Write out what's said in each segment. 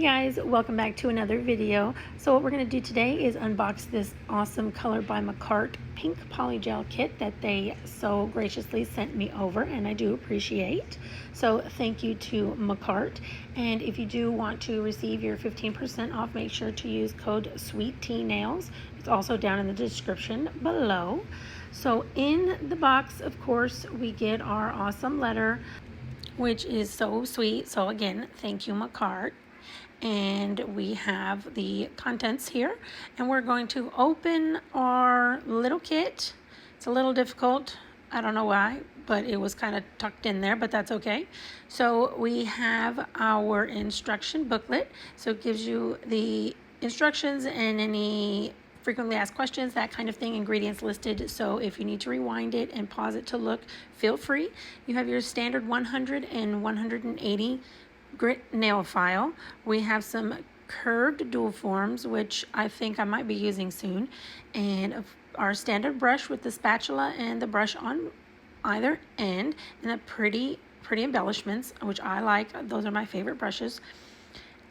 guys, welcome back to another video. So what we're going to do today is unbox this awesome Color by Makartt Pink Polygel kit that they so graciously sent me over, and I do appreciate. So thank you to Makartt, and if you do want to receive your 15% off, make sure to use code SWEETTNAILS. It's also down in the description below. So in the box, of course, we get our awesome letter, which is so sweet. So again, thank you, Makartt. And we have the contents here, and we're going to open our little kit. It's a little difficult, I don't know why, but it was kind of tucked in there, but that's okay. So we have our instruction booklet, so it gives you the instructions and any frequently asked questions, that kind of thing, ingredients listed. So if you need to rewind it and pause it to look, feel free. You have your standard 100 and 180 grit nail file. We have some curved dual forms, which I think I might be using soon, and our standard brush with the spatula and the brush on either end, and the pretty embellishments, which I like. Those are my favorite brushes.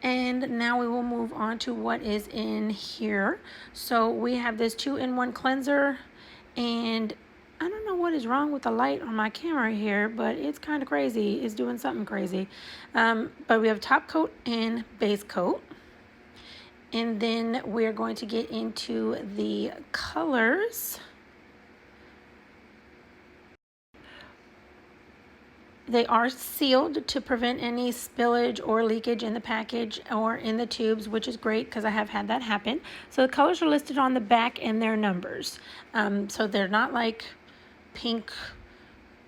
And now we will move on to what is in here. So we have this 2-in-1 cleanser, and I don't know what is wrong with the light on my camera here, but it's kind of crazy. It's doing something crazy. But we have top coat and base coat. And then we're going to get into the colors. They are sealed to prevent any spillage or leakage in the package or in the tubes, which is great because I have had that happen. So the colors are listed on the back and their numbers. So they're not like pink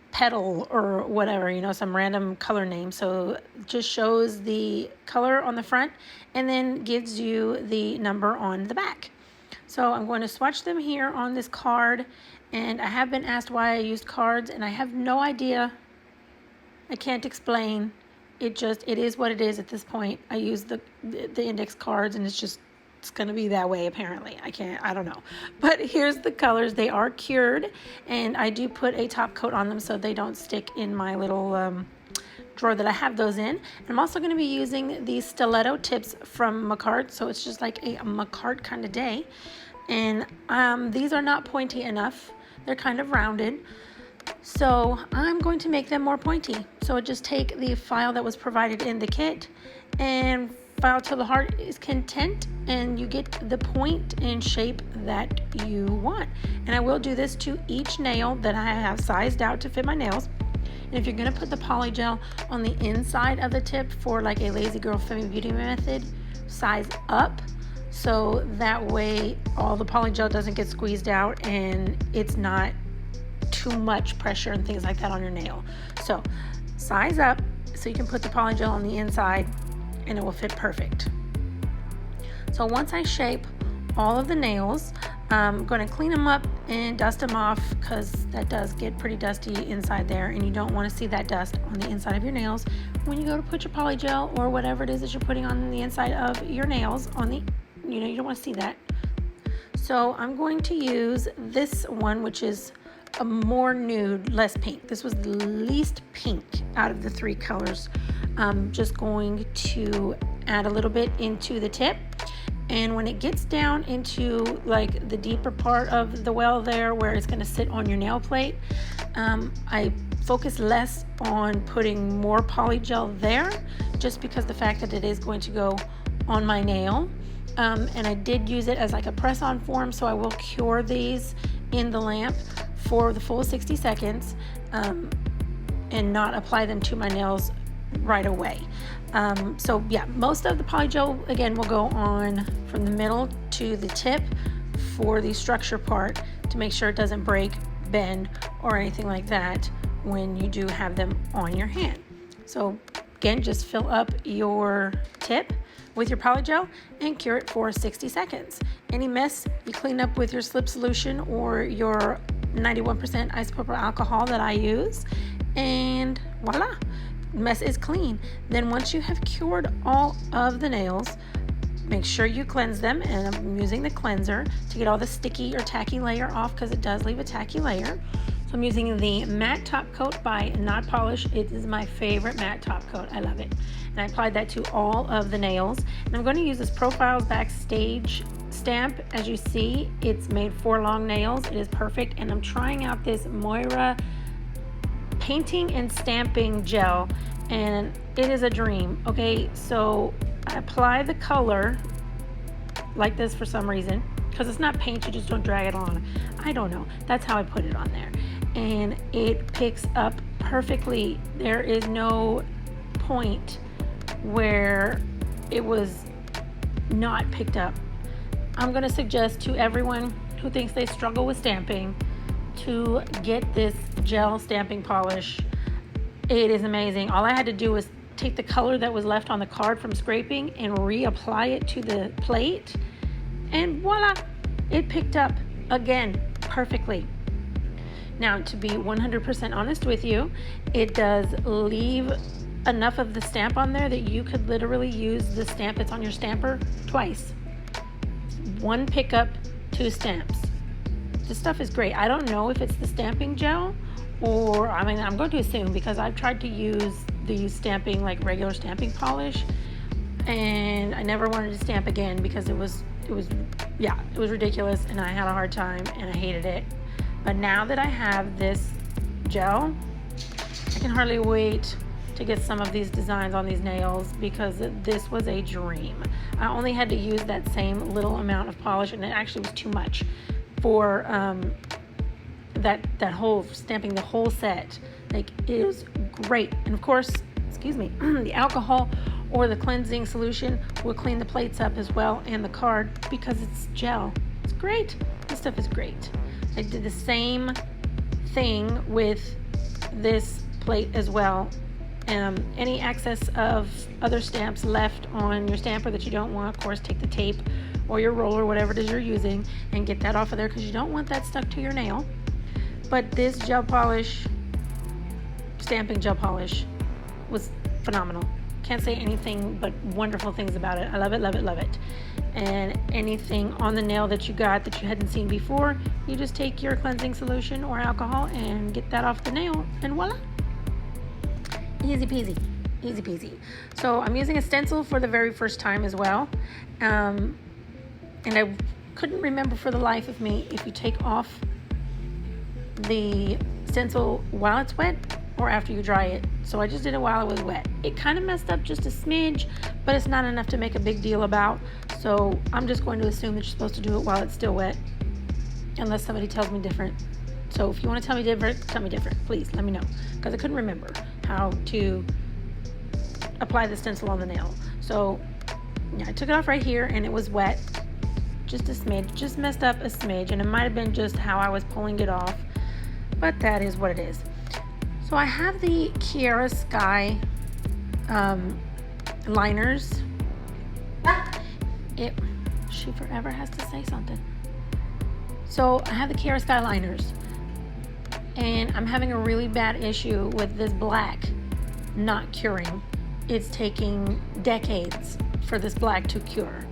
petal or whatever, you know, some random color name. So it just shows the color on the front and then gives you the number on the back. So I'm going to swatch them here on this card, and I have been asked why I used cards, and I have no idea. I can't explain. It is what it is at this point. I use the index cards, and it's going to be that way apparently. I don't know. But here's the colors. They are cured, and I do put a top coat on them so they don't stick in my little drawer that I have those in. And I'm also going to be using these stiletto tips from Makartt, so it's just like a Makartt kind of day. And these are not pointy enough. They're kind of rounded. So I'm going to make them more pointy. So I just take the file that was provided in the kit and file till the heart is content, and you get the point and shape that you want. And I will do this to each nail that I have sized out to fit my nails. And if you're going to put the polygel on the inside of the tip for like a lazy girl Femi Beauty method, size up, so that way all the polygel doesn't get squeezed out and it's not too much pressure and things like that on your nail. So size up so you can put the polygel on the inside and it will fit perfect. So once I shape all of the nails, I'm going to clean them up and dust them off because that does get pretty dusty inside there, and you don't want to see that dust on the inside of your nails when you go to put your polygel or whatever it is that you're putting on the inside of your nails on the, you don't want to see that. So I'm going to use this one, which is a more nude, less pink. This was the least pink out of the three colors. I'm just going to add a little bit into the tip, and when it gets down into like the deeper part of the well there where it's going to sit on your nail plate, I focus less on putting more polygel there, just because the fact that it is going to go on my nail. And I did use it as like a press-on form, so I will cure these in the lamp for the full 60 seconds and not apply them to my nails right away. So yeah, most of the polygel again will go on from the middle to the tip for the structure part to make sure it doesn't break, bend, or anything like that when you do have them on your hand. So again, just fill up your tip with your polygel and cure it for 60 seconds. Any mess you clean up with your slip solution or your 91% isopropyl alcohol that I use, and voila, mess is clean. Then once you have cured all of the nails, make sure you cleanse them, and I'm using the cleanser to get all the sticky or tacky layer off because it does leave a tacky layer. So I'm using the matte top coat by Not Polish. It is my favorite matte top coat. I love it. And I applied that to all of the nails. And I'm going to use this Profiles Backstage stamp. As you see, it's made for long nails. It is perfect. And I'm trying out this Moira painting and stamping gel, and it is a dream. Okay, so I apply the color like this for some reason, because it's not paint, you just don't drag it on. I don't know, that's how I put it on there, and it picks up perfectly. There is no point where it was not picked up. I'm going to suggest to everyone who thinks they struggle with stamping to get this gel stamping polish. It is amazing. All I had to do was take the color that was left on the card from scraping and reapply it to the plate, and voila, it picked up again perfectly. Now, to be 100% honest with you, it does leave enough of the stamp on there that you could literally use the stamp that's on your stamper twice. One pickup, two stamps. This stuff is great. I don't know if it's the stamping gel, or I'm going to assume, because I've tried to use the stamping, like regular stamping polish, and I never wanted to stamp again because it was ridiculous, and I had a hard time and I hated it. But now that I have this gel, I can hardly wait to get some of these designs on these nails, because this was a dream. I only had to use that same little amount of polish, and it actually was too much for that whole stamping the whole set. Like, it was great. And of course, excuse me, the alcohol or the cleansing solution will clean the plates up as well, and the card, because it's gel. It's great. This stuff is great. I did the same thing with this plate as well. Any excess of other stamps left on your stamper that you don't want, of course, take the tape or your roller, whatever it is you're using, and get that off of there, because you don't want that stuck to your nail. But this gel polish, stamping gel polish, was phenomenal. Can't say anything but wonderful things about it. I love it, love it, love it. And anything on the nail that you got that you hadn't seen before, you just take your cleansing solution or alcohol and get that off the nail, and voila. Easy peasy, easy peasy. So I'm using a stencil for the very first time as well. And I couldn't remember for the life of me if you take off the stencil while it's wet or after you dry it. So I just did it while it was wet. It kind of messed up just a smidge, but it's not enough to make a big deal about. So I'm just going to assume that you're supposed to do it while it's still wet, unless somebody tells me different. So if you want to tell me different, please let me know, because I couldn't remember how to apply the stencil on the nail. So yeah, I took it off right here, and it was wet, just a smidge, just messed up a smidge, and it might have been just how I was pulling it off, but that is what it is. So I have the Kiara Sky liners. She forever has to say something. So I have the Kiara Sky liners, and I'm having a really bad issue with this black not curing. It's taking decades for this black to cure.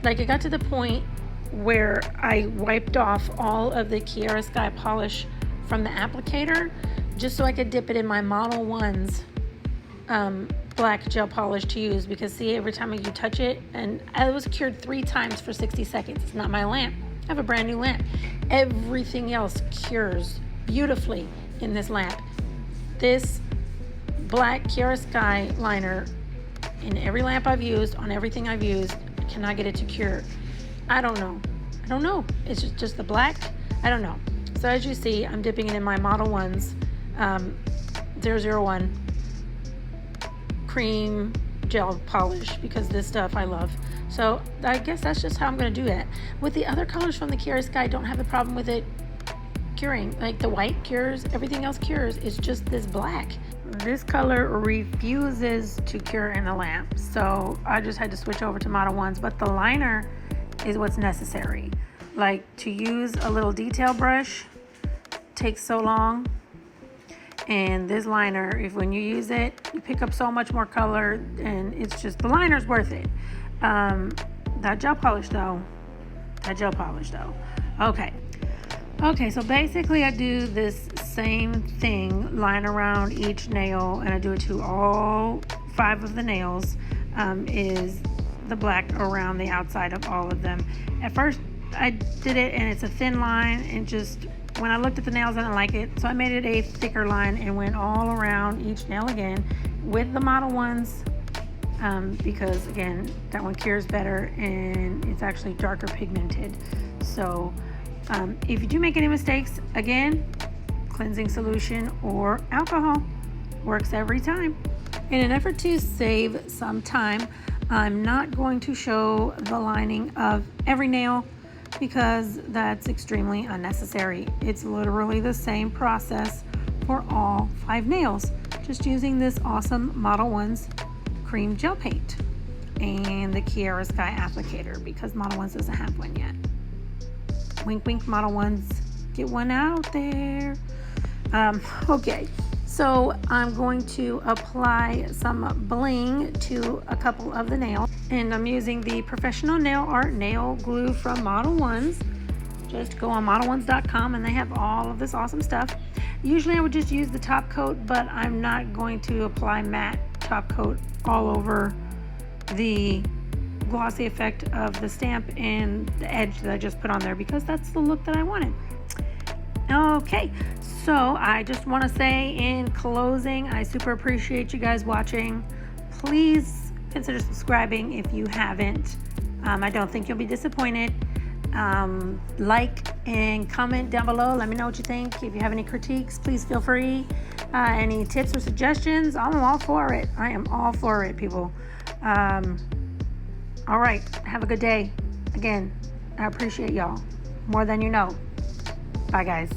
Like, it got to the point where I wiped off all of the Kiara Sky polish from the applicator just so I could dip it in my Model 1's black gel polish to use, because see, every time you touch it, and I was cured 3 times for 60 seconds. It's not my lamp. I have a brand new lamp. Everything else cures beautifully in this lamp. This black Kiara Sky liner, in every lamp I've used, on everything I've used, cannot get it to cure. I don't know. It's just the black. I don't know. So as you see, I'm dipping it in my Model 1's 001 cream gel polish, because this stuff I love. So I guess that's just how I'm going to do it. With the other colors from the Kiara Sky, I don't have a problem with it curing. Like, the white cures, everything else cures. It's just this black. This color refuses to cure in the lamp, so I just had to switch over to Model 1's. But the liner is what's necessary. Like, to use a little detail brush takes so long, and this liner, if when you use it, you pick up so much more color, and it's just, the liner's worth it. That gel polish though. Okay, so basically I do this same thing, line around each nail, and I do it to all 5 of the nails, is the black around the outside of all of them. At first I did it and it's a thin line, and just when I looked at the nails I didn't like it, so I made it a thicker line and went all around each nail again with the Model 1s, because again, that one cures better and it's actually darker pigmented. So if you do make any mistakes, again, cleansing solution or alcohol works every time. In an effort to save some time, I'm not going to show the lining of every nail because that's extremely unnecessary. It's literally the same process for all 5 nails, just using this awesome Model 1's cream gel paint and the Kiara Sky applicator, because Model 1's doesn't have one yet. Wink wink, Model 1's, get one out there. Okay, so I'm going to apply some bling to a couple of the nails, and I'm using the Professional Nail Art nail glue from Model 1's. Just go on model1s.com and they have all of this awesome stuff. Usually I would just use the top coat, but I'm not going to apply matte top coat all over the glossy effect of the stamp and the edge that I just put on there, because that's the look that I wanted. Okay, so I just want to say in closing, I super appreciate you guys watching. Please consider subscribing if you haven't. I don't think you'll be disappointed. Like and comment down below. Let me know what you think. If you have any critiques, please feel free. Any tips or suggestions, I'm all for it. I am all for it, people. All right, have a good day. Again, I appreciate y'all more than you know. Bye, guys.